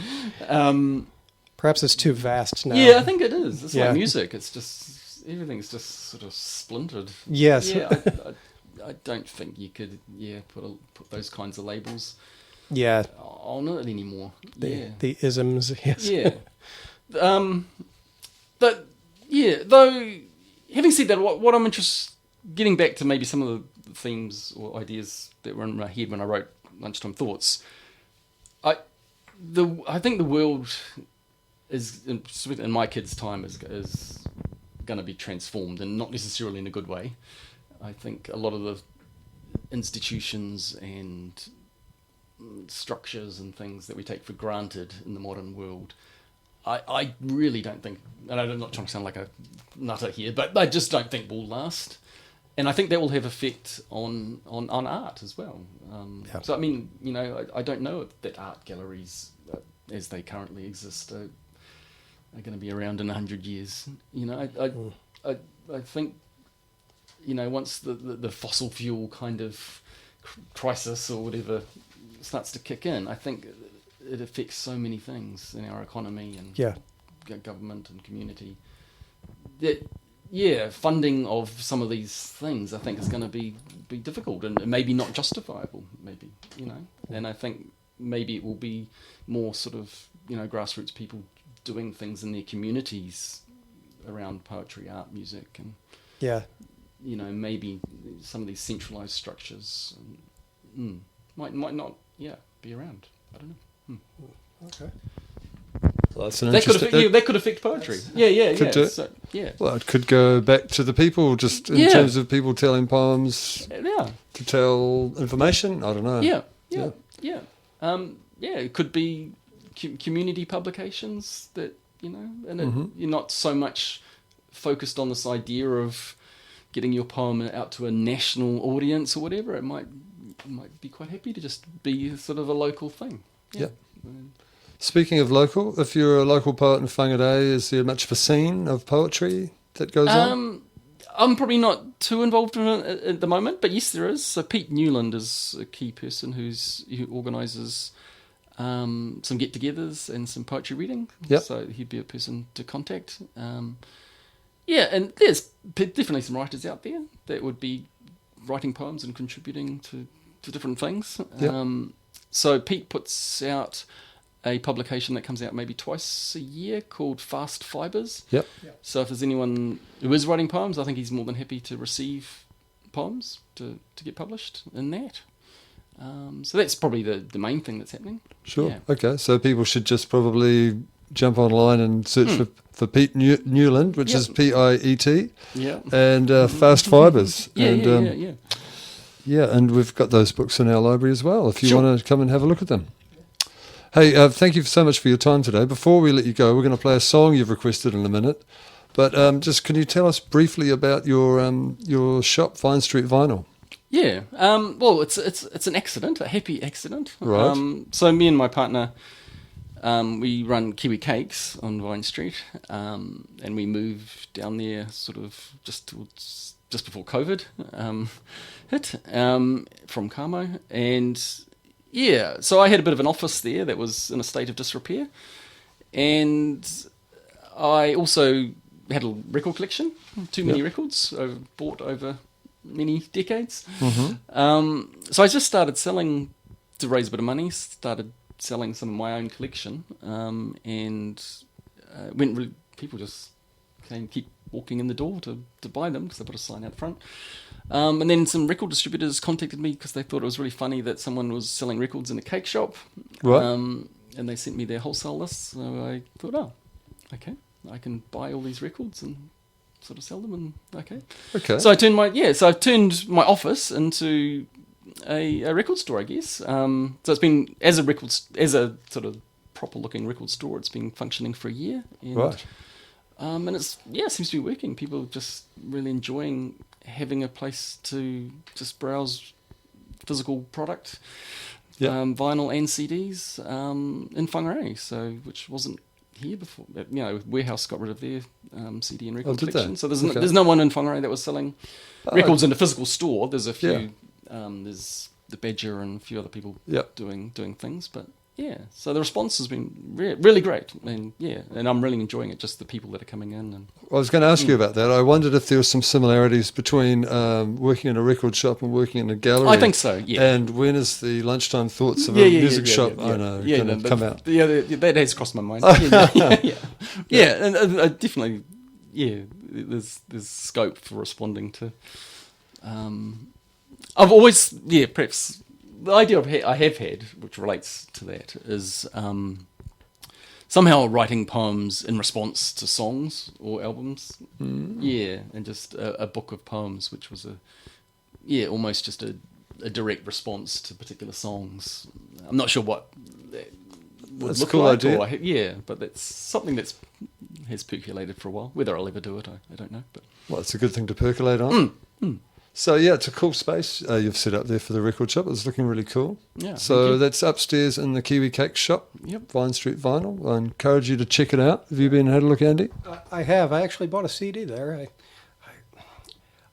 Perhaps it's too vast now. Yeah, I think it is. It's Yeah. like music. It's just everything's just sort of splintered. Yes. Yeah, I don't think you could put those kinds of labels Yeah. on it anymore. The isms. Yes. Yeah. But yeah, though having said that, what I'm interested, getting back to maybe some of the themes or ideas that were in my head when I wrote Lunchtime Thoughts, I think the world is in my kids' time is going to be transformed, and not necessarily in a good way. I think a lot of the institutions and structures and things that we take for granted in the modern world, I really don't think, and I'm not trying to sound like a nutter here, but I just don't think will last. And I think that will have effect on art as well. Yeah. So, I mean, I don't know if that art galleries, as they currently exist, are going to be around in 100 years. I think, once the fossil fuel kind of crisis or whatever starts to kick in, I think it affects so many things in our economy and government and community. That, funding of some of these things, I think, is going to be difficult and maybe not justifiable, maybe, And I think maybe it will be more sort of, grassroots people doing things in their communities around poetry, art, music, and maybe some of these centralised structures might not be around. I don't know. Okay. Well, that's an That interesting. could affect poetry. Yeah. Could do. So, yeah. Well, it could go back to the people, just in terms of people telling poems Yeah. to tell information. I don't know. Yeah. It could be community publications that and you're not so much focused on this idea of getting your poem out to a national audience or whatever. It might be quite happy to just be sort of a local thing. Yeah. Speaking of local, if you're a local poet in Whangarei, is there much of a scene of poetry that goes on? I'm probably not too involved in it at the moment, but yes, there is. So Pete Newland is a key person who organises some get-togethers and some poetry reading. Yep. So he'd be a person to contact. And there's definitely some writers out there that would be writing poems and contributing to different things. Yep. So Pete puts out a publication that comes out maybe twice a year called Fast Fibres. Yep. So if there's anyone who is writing poems, I think he's more than happy to receive poems to get published in that. So that's probably the main thing that's happening. Sure. Yeah. Okay. So people should just probably jump online and search for Pete Newland, which is PIET, Yeah. and Fast Fibres. Yeah. Yeah, and we've got those books in our library as well, if you Sure. want to come and have a look at them. Hey, thank you so much for your time today. Before we let you go, we're going to play a song you've requested in a minute. But just can you tell us briefly about your shop, Vine Street Vinyl? Yeah. Well, it's an accident, a happy accident. Right. So me and my partner, we run Kiwi Cakes on Vine Street, and we moved down there sort of just before COVID hit from Carmo, and so I had a bit of an office there that was in a state of disrepair, and I also had a record collection, too many records I've bought over many decades. So I just started selling to raise a bit of money, started selling some of my own collection, and people just keep walking in the door to buy them because I put a sign out front. And then some record distributors contacted me because they thought it was really funny that someone was selling records in a cake shop. Right. And they sent me their wholesale list. So I thought, okay, I can buy all these records and sort of sell them. And Okay. So I've turned my office into a record store, I guess. So it's been as a sort of proper looking record store. It's been functioning for a year. And Right. And it seems to be working. People are just really enjoying having a place to just browse physical product, vinyl and CDs in Whangarei, which wasn't here before. Warehouse got rid of their CD and record collection, so there's no one in Whangarei that was selling records in a physical store. There's a few. There's the Badger and a few other people doing things, but. Yeah, so the response has been really great, and I'm really enjoying it. Just the people that are coming in. And I was going to ask you about that. I wondered if there were some similarities between working in a record shop and working in a gallery. I think so. Yeah. And when is the Lunchtime Thoughts of a music shop? I know. Going to come out. Yeah, that has crossed my mind. And definitely. Yeah, there's scope for responding to. I've always perhaps. The idea I have had, which relates to that, is somehow writing poems in response to songs or albums. Yeah, and just a book of poems, which was almost just a direct response to particular songs. I'm not sure what that would That's look a cool like. idea. But that's something that's has percolated for a while. Whether I'll ever do it, I don't know. But Well, it's a good thing to percolate on. So, it's a cool space you've set up there for the record shop. It's looking really cool. Yeah. So that's upstairs in the Kiwi Cake shop, Vine Street Vinyl. I encourage you to check it out. Have you been and had a look, Andy? I have. I actually bought a CD there.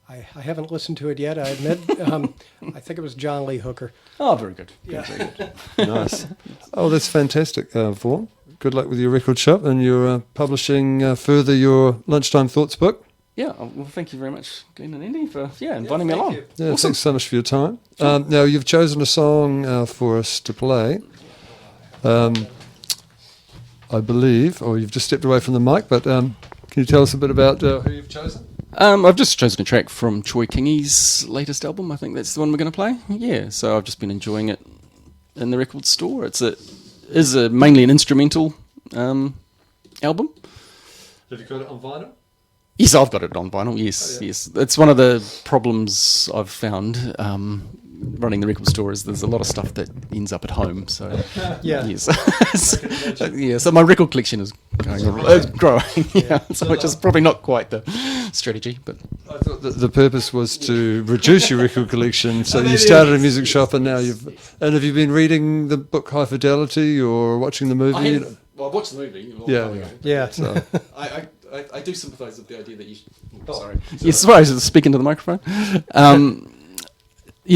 I haven't listened to it yet, I admit. I think it was John Lee Hooker. Oh, very good. Yeah. Very good. Nice. Oh, that's fantastic, Vaughan. Good luck with your record shop and your publishing further your Lunchtime Thoughts book. Yeah, well, thank you very much, Glenn and Andy, for inviting me along. you. Yeah, Awesome. thanks so much for your time. Now, you've chosen a song for us to play. I believe, or you've just stepped away from the mic, but can you tell us a bit about who you've chosen? I've just chosen a track from Troy Kingi's latest album. I think that's the one we're going to play. Yeah, so I've just been enjoying it in the record store. It's mainly an instrumental album. Have you got it on vinyl? Yes, I've got it on vinyl. Yes, yes. It's one of the problems I've found running the record store is there's a lot of stuff that ends up at home. So yes, so my record collection is growing. So which is probably not quite the strategy, but I thought that the purpose was to reduce your record collection. So you started a music shop, and now have you been reading the book High Fidelity or watching the movie? I watched the movie. Yeah. So. I do sympathise with the idea that you. Sorry. Yes, sorry. I was speaking to the microphone.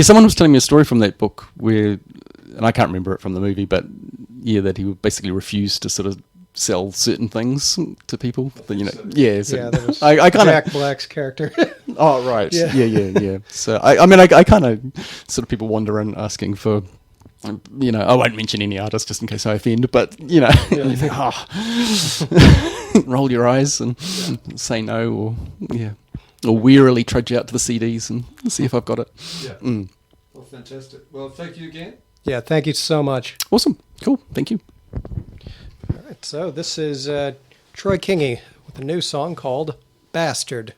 Someone was telling me a story from that book where, and I can't remember it from the movie, but that he would basically refuse to sort of sell certain things to people. So, That was I kind of Jack Black's character. Oh right. Yeah. Yeah. So I kind of sort of people wander in asking for. I won't mention any artist just in case I offend, but you think, roll your eyes and say no, or wearily trudge out to the CDs and see if I've got it. Yeah. Well, fantastic. Well, thank you again. Yeah, thank you so much. Awesome. Cool. Thank you. All right, so this is Troy Kingi with a new song called Bastard.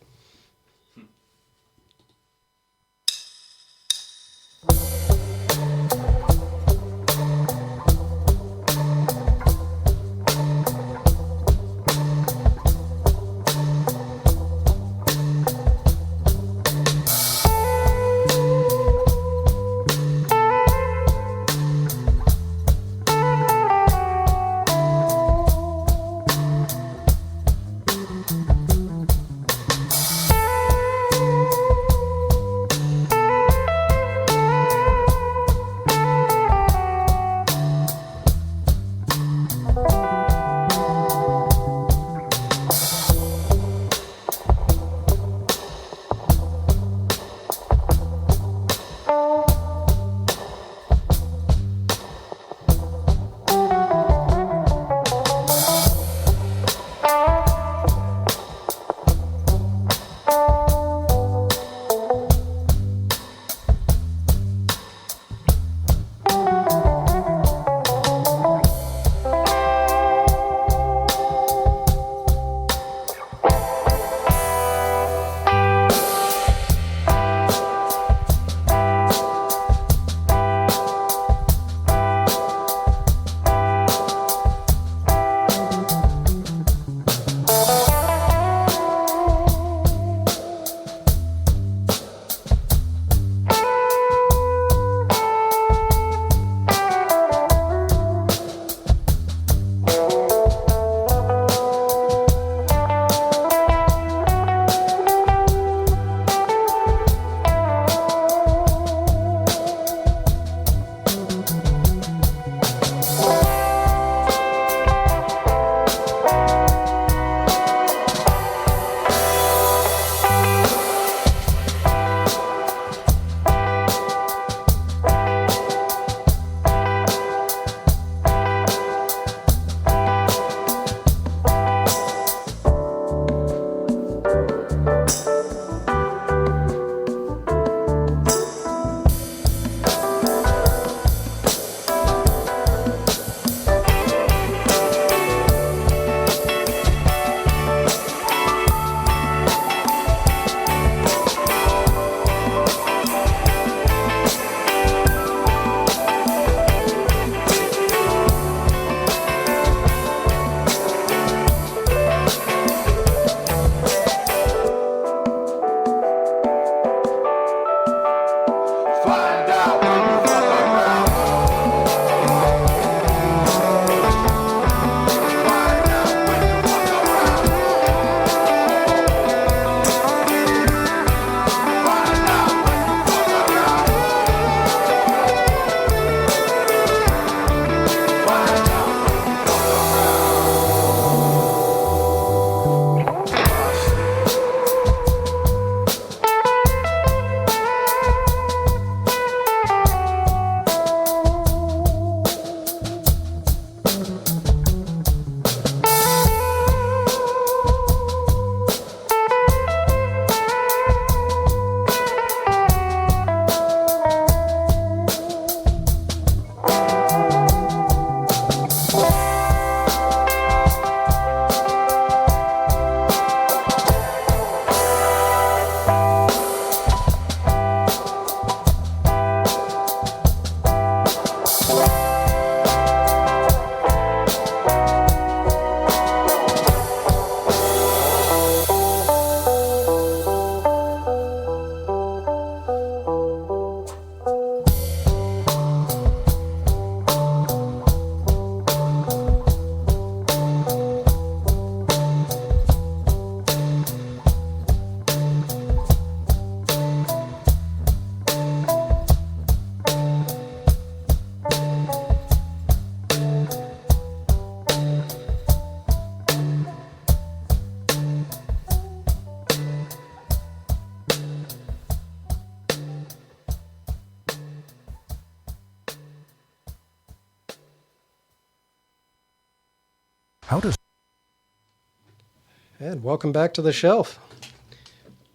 And welcome back to the shelf.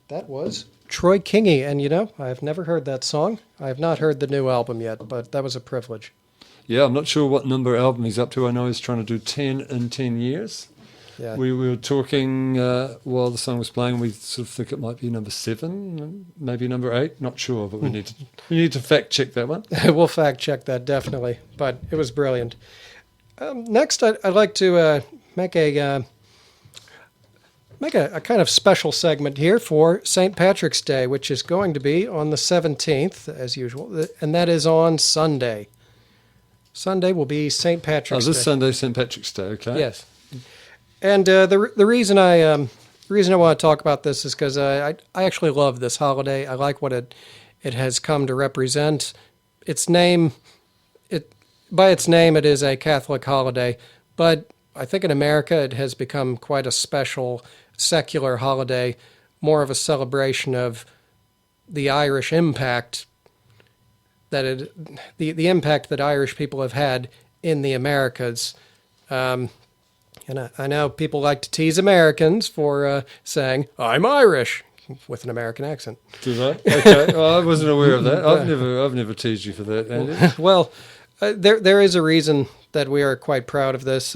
That was Troy Kingi, and I've never heard that song. I have not heard the new album yet, but that was a privilege. Yeah, I'm not sure what number album he's up to. I know he's trying to do 10 in 10 years. Yeah. We were talking while the song was playing. We sort of think it might be number 7, maybe number 8. Not sure, but we need to fact check that one. We'll fact check that definitely, but it was brilliant. Next, I'd like to make a kind of special segment here for St. Patrick's Day, which is going to be on the 17th, as usual, and that is on Sunday. Sunday will be St. Patrick's Day. This Sunday, St. Patrick's Day, okay. Yes. And the reason I want to talk about this is because I actually love this holiday. I like what it has come to represent. By its name, it is a Catholic holiday, but I think in America it has become quite a special secular holiday, more of a celebration of the Irish impact the impact that Irish people have had in the Americas. And I know people like to tease Americans for saying, "I'm Irish," with an American accent. Do they? Okay. Well, I wasn't aware of that. I've never teased you for that, Andy. Well, there is a reason that we are quite proud of this.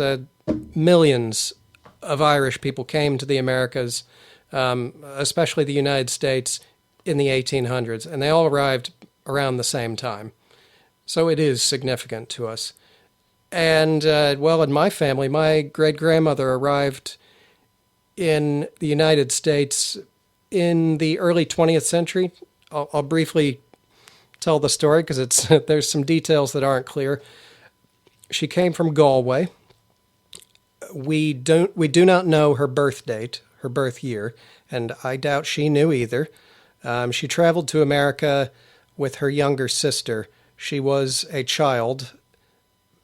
Millions of Irish people came to the Americas, especially the United States, in the 1800s, and they all arrived around the same time. So it is significant to us. And, in my family, my great-grandmother arrived in the United States in the early 20th century. I'll briefly tell the story because there's some details that aren't clear. She came from Galway. We do not know her birth date, her birth year, and I doubt she knew either. She traveled to America with her younger sister. She was a child.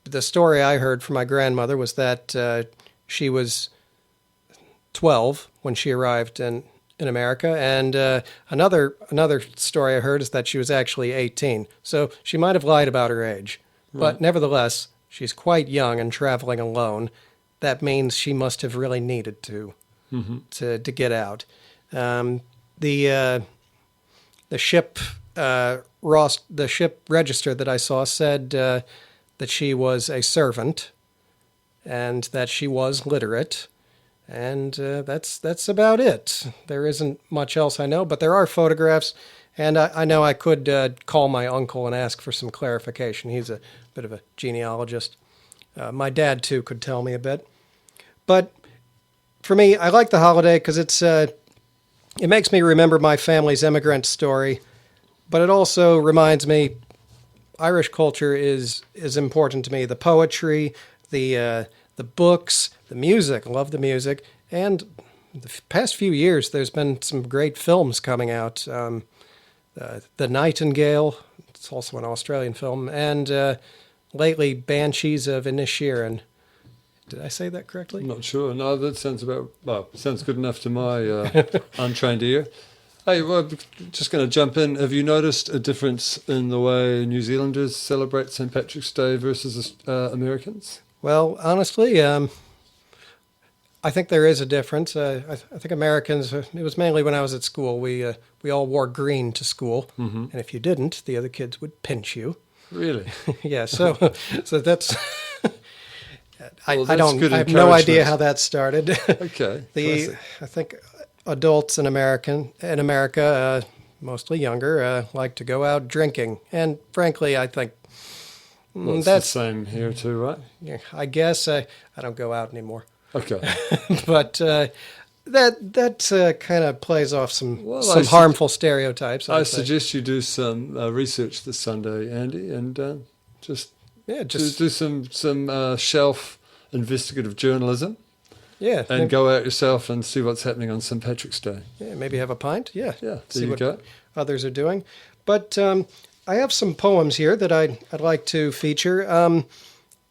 The story I heard from my grandmother was that she was 12 when she arrived in America, and another story I heard is that she was actually 18. So she might have lied about her age, but nevertheless, she's quite young and traveling alone. That means she must have really needed to get out. The ship register that I saw said that she was a servant and that she was literate, and that's about it. There isn't much else I know, but there are photographs, and I know I could call my uncle and ask for some clarification. He's a bit of a genealogist. My dad, too, could tell me a bit. But for me, I like the holiday because it makes me remember my family's immigrant story, but it also reminds me Irish culture is important to me. The poetry, the books, the music. I love the music. And the past few years, there's been some great films coming out. The Nightingale, it's also an Australian film, and lately Banshees of Inisherin. Did I say that correctly? I'm not sure. No, that sounds sounds good enough to my untrained ear. Hey, well, just going to jump in. Have you noticed a difference in the way New Zealanders celebrate St. Patrick's Day versus Americans? Well, honestly, I think there is a difference. I think Americans, it was mainly when I was at school, we all wore green to school, and if you didn't, the other kids would pinch you. Really? Yeah, so that's... I have no idea how that started. Okay. I think adults in America, mostly younger, like to go out drinking, and frankly, I think that's the same here too, right? Yeah, I guess I don't go out anymore. Okay. But that kind of plays off some harmful stereotypes. I suggest you do some research this Sunday, Andy, and just do some shelf investigative journalism. Yeah. And go out yourself and see what's happening on St. Patrick's Day. Yeah, maybe have a pint. Yeah. Yeah, see what others are doing. But I have some poems here that I'd like to feature.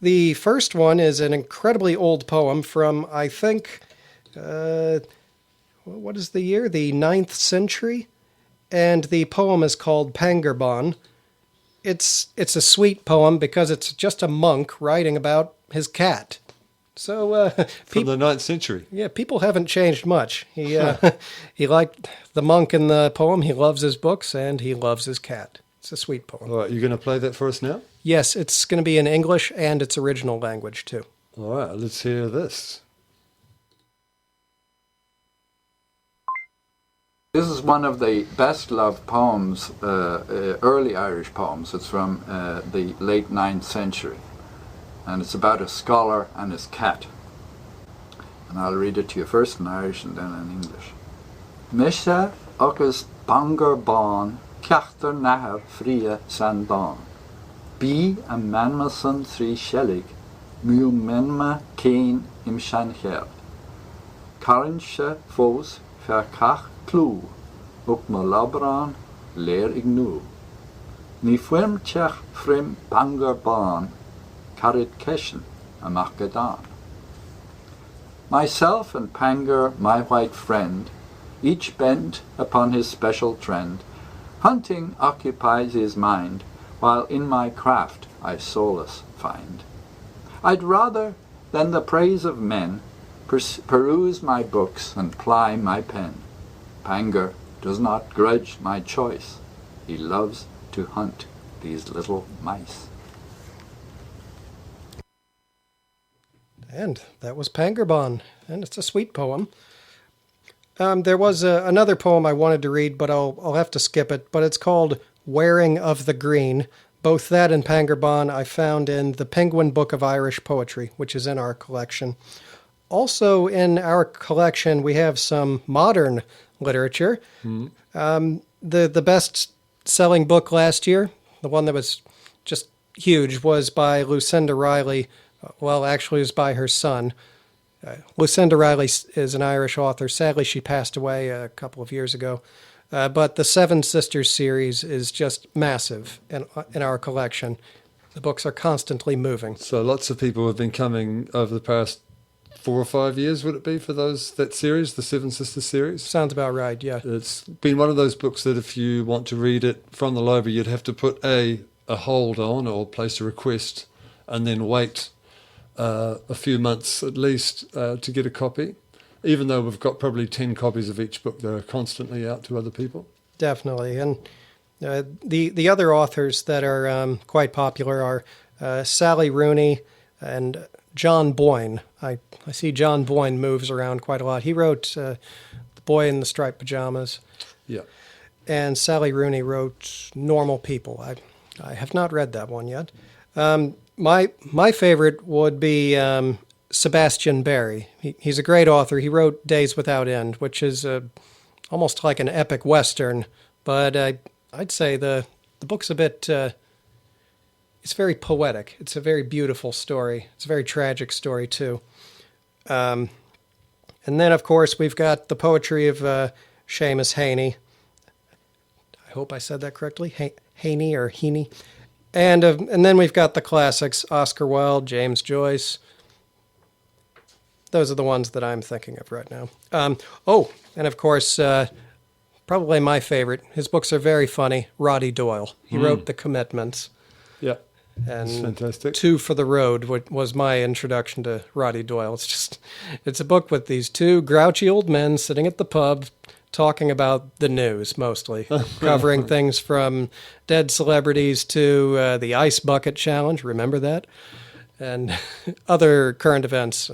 The first one is an incredibly old poem from, I think, what is the year? The 9th century. And the poem is called Whangarei. It's a sweet poem because it's just a monk writing about his cat. So From the 9th century. yeah, people haven't changed much. He he liked the monk in the poem. He loves his books and he loves his cat. It's a sweet poem. All right, you're going to play that for us now? Yes, it's going to be in English and its original language too. All right, let's hear this. This is one of the best loved poems, early Irish poems. It's from the late 9th century. And it's about a scholar and his cat. And I'll read it to you first in Irish and then in English. Misha agus bangar bán, ceachtar nahar fria san bán. Bí a manmasan trí shelig, miu menma cain im shan chead. Carinse fós fer cach clú, uk ma labran leir ignu. Ní fuim teach frim bangar bán, Carid Keshen amach Gadan. Myself and Pangar, my white friend, each bent upon his special trend, hunting occupies his mind, while in my craft I solace find. I'd rather than the praise of men peruse my books and ply my pen. Pangar does not grudge my choice. He loves to hunt these little mice. And that was Pangerbon, and it's a sweet poem. There was another poem I wanted to read, but I'll have to skip it. But it's called Wearing of the Green. Both that and Pangerbon I found in the Penguin Book of Irish Poetry, which is in our collection. Also in our collection, we have some modern literature. The best-selling book last year, the one that was just huge, was by Lucinda Riley. Well, actually, it was by her son. Lucinda Riley is an Irish author. Sadly, she passed away a couple of years ago. But the Seven Sisters series is just massive in our collection. The books are constantly moving. So lots of people have been coming over the past 4 or 5 years, would it be, for that series, the Seven Sisters series? Sounds about right, yeah. It's been one of those books that if you want to read it from the library, you'd have to put a hold on or place a request and then wait a few months at least to get a copy, even though we've got probably 10 copies of each book that are constantly out to other people. Definitely. And the other authors that are quite popular are Sally Rooney and John Boyne. I see John Boyne moves around quite a lot. He wrote The Boy in the Striped Pajamas. Yeah. And Sally Rooney wrote Normal People. I have not read that one yet. My favorite would be Sebastian Barry. He's a great author. He wrote Days Without End, which is almost like an epic Western, but I'd say the book's a bit... it's very poetic. It's a very beautiful story. It's a very tragic story, too. And then, of course, we've got the poetry of Seamus Heaney. I hope I said that correctly. Heaney or Heaney. And then we've got the classics, Oscar Wilde, James Joyce. Those are the ones that I'm thinking of right now. And of course, probably my favorite. His books are very funny, Roddy Doyle. He wrote The Commitments. Yeah. And That's fantastic. Two for the Road was my introduction to Roddy Doyle. It's a book with these two grouchy old men sitting at the pub talking about the news, mostly, covering things from dead celebrities to the Ice Bucket Challenge, remember that? And other current events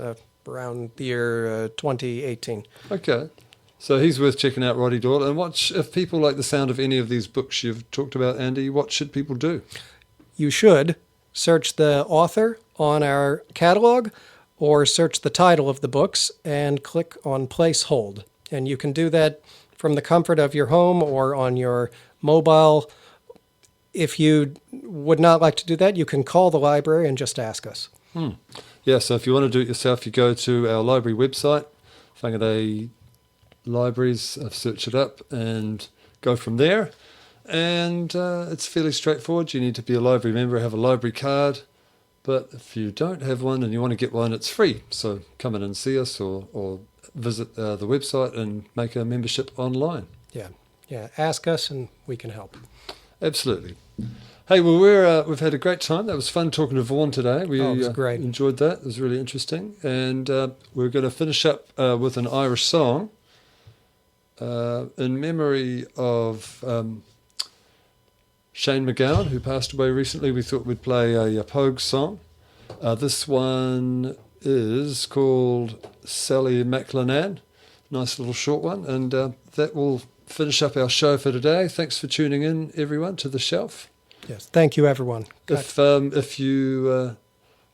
around the year 2018. Okay. So he's worth checking out, Roddy Doyle. And if people like the sound of any of these books you've talked about, Andy, what should people do? You should search the author on our catalog or search the title of the books and click on Place Hold. And you can do that from the comfort of your home or on your mobile. If you would not like to do that, you can call the library and just ask us. Yeah, so if you want to do it yourself, you go to our library website, Whangarei Libraries, search it up and go from there. And it's fairly straightforward. You need to be a library member, have a library card. But if you don't have one and you want to get one, it's free. So come in and see us or visit the website and make a membership online. Yeah. Ask us and we can help. Absolutely. Hey, well, we've had a great time. That was fun talking to Vaughan today. We it was great. enjoyed that. It was really interesting. And we're going to finish up with an Irish song in memory of Shane McGowan, who passed away recently. We thought we'd play a Pogue song. This one is called Sally McLennan. Nice little short one. And that will finish up our show for today. Thanks for tuning in, everyone, to The Shelf. Yes, thank you, everyone. If you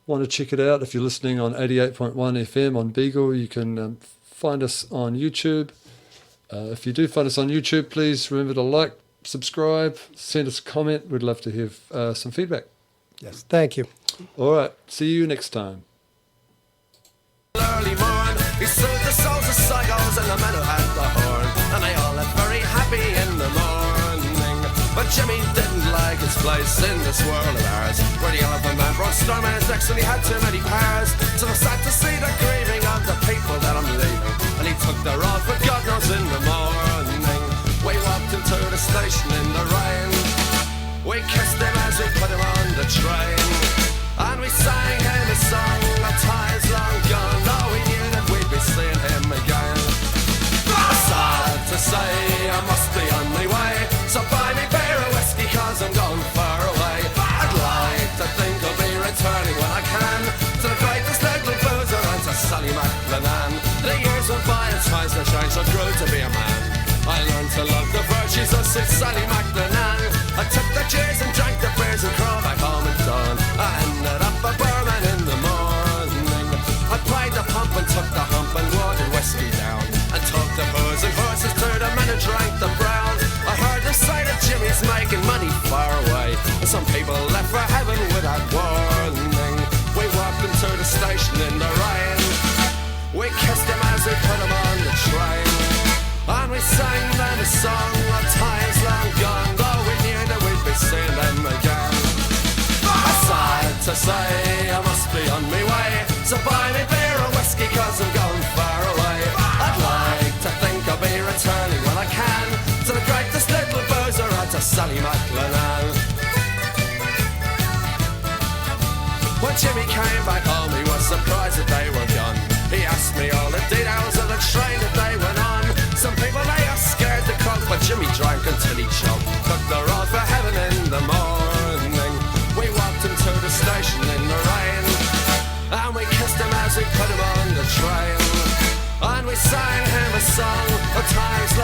want to check it out, if you're listening on 88.1 FM on Beagle, you can find us on YouTube. If you do find us on YouTube, please remember to like, subscribe, send us a comment. We'd love to have some feedback. Yes, thank you. All right, see you next time. Early morn, he sold the souls of psychos and the men who had the horn, and they all looked very happy in the morning. But Jimmy didn't like his place in this world of ours, where the elephant man brought storm in his necks and he had too many powers. So I'm sad to see the grieving of the people that I'm leaving, and he took the road for God knows in the morning. We walked him to the station in the rain, we kissed him as we put him on the train, and we sang him a song of times long gone, though we knew that we'd be seeing him again. Sad to say I must be on my way, so buy me beer or whiskey cause I'm going far away. I'd like to think I'll be returning when I can to the greatest little boozer and to Sally McLennan. The years went by and times have changed, I grew to be a man. I learned to love the virtues of Sid Sally McLennan. I took the cheers and drank the beers and crawled back home at dawn. I ended up a barman in the morning. I played the pump and took the hump and watered whiskey down, and took the booze and horses to the men who drank the brown. I heard the sight of Jimmy's making money far away, and some people left for heaven without warning. We walked him to the station in the rain, we kissed him as we put him on the train, and we sang them a song of times long gone, though we knew that we'd be seeing them again. Sad to say I must be on my way, so buy me beer or whiskey cause I'm going far away. I'd like to think I'll be returning when I can to the greatest little boozer and to Sally McLennan. When Jimmy came back home he was surprised that they were gone. He asked me all the details of the train that they went on. Some people they are scared to croak, but Jimmy drank until he choked, took the road for heaven in the morning. We walked him to the station in the rain, and we kissed him as we put him on the train, and we sang him a song of times